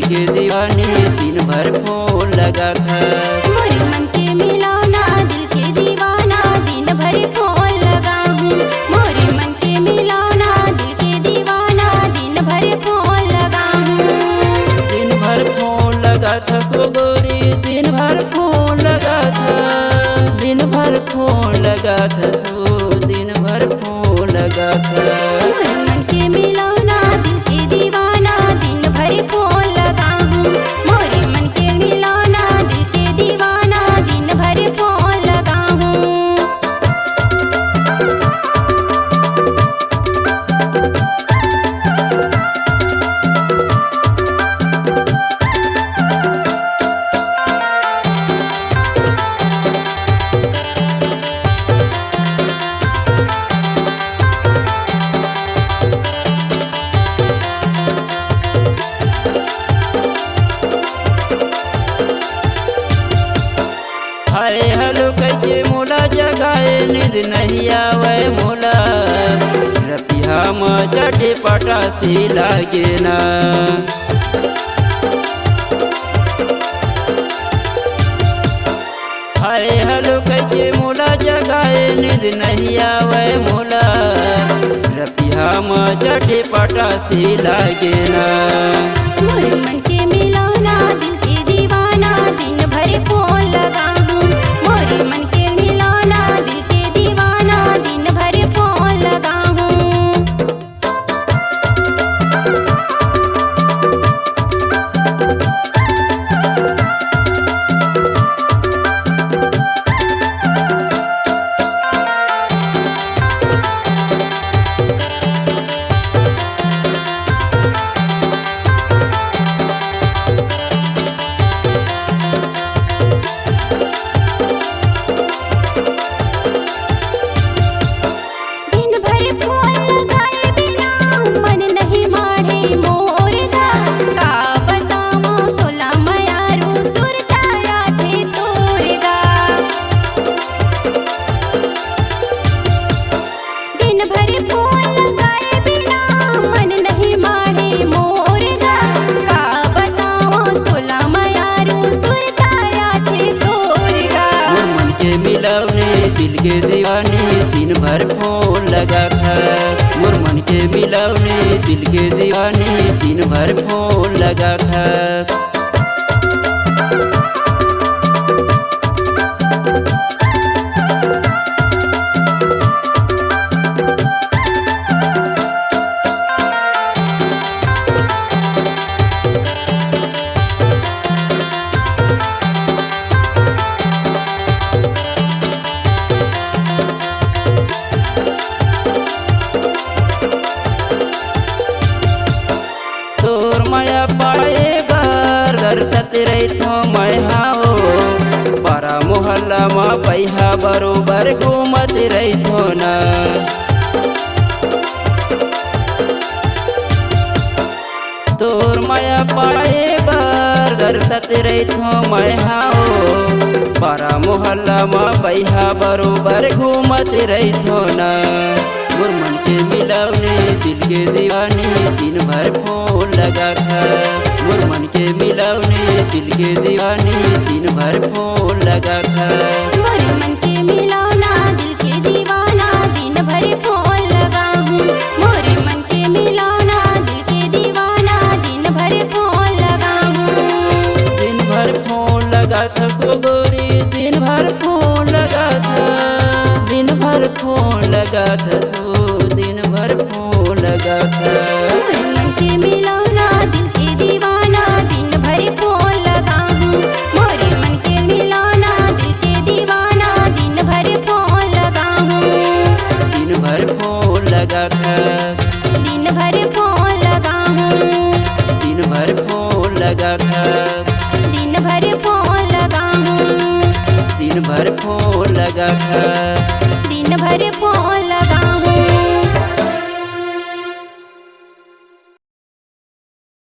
के दीवानी दिन भर फोन लगा था। मोरे मन के मिलौना दिल के दीवाना दिन भर फोन लगा हूँ। मोरे मन के मिलौना दिल के दीवाना दिन भर फोन लगा हूँ। दिन भर फोन लगा था सो गोरी दिन भर फोन लगा था। दिन भर फोन लगा था सो दिन भर फोन लगा था। मोरे मन के मिलौना दिल के दीवाना दिन भर फोन लगा हूँ। मोरे मन के मिलौना दिल के दीवाना दिन भर फोन लगा हूँ। हाय हेलो कह मोला जगाए नींद नहीं आवे मोला। रतिया में चटे पटा से लागे ना। हाय हेलो कह मोला जगाए नींद नहीं आवे मोला। रतिया में चटे पटा से लागे ना। मोरे मन के मिलौना दिल के दीवाना दिन भर फोन लगा हूँ। मोरे मन के मिलौना दिल के दीवाना दिन भर फोन लगा हूँ। दिन भर फोन लगाए बिना मन नहीं माढ़े मोर गा। का बताऊँ तोला मयारू सुरताया थे तोर गा। दिन भर फोन लगाए बिना मन नहीं माढ़े मोर गा। का बताऊँ तोला मयारू सुरताया थे तोर गा। मोर मन के मिलौने दिल के दीवानी दिन भर फोन लगा था। मोर मन के मिलौने दिल के दीवानी दिन भर फोन लगा था। तोर माया पाए बर दर्शत रही थो मैं हाओ। पारा मोहल्ला में पैहा बरोबर घूमत रही थो ना। तोर माया पाए बर दर्शत रही थो मैं हाओ। पारा मोहल्ला में पैहा बरोबर घूमत रही थो ना। मोर मन के मिलौने दिल के दीवानी दिन भर फोन लगा था। मोर मन के मिलौने दिल के दीवानी दिन भर फोन लगा था। मोरे मन के मिलौना दिल के दीवाना दिन भर फोन लगा हूँ। मोरे मन के मिलौना दिल के दीवाना दिन भर फोन लगा हूँ। दिन भर फोन लगा था सो गोरी दिन भर फोन लगा था। दिन भर फोन लगा था सो दिन भर फोन लगा था। मोरे मन के मिलौना दिल के दीवाना दिन भर फोन लगा हूँ। मोरे मन के मिलौना दिल के दीवाना दिन भर फोन लगा हूँ। दिन भर फोन लगा था। दिन भर फोन लगा हूँ। दिन भर फोन लगा था। दिन भर फोन लगा हूँ। दिन भर फोन लगा था। दिन भर फोन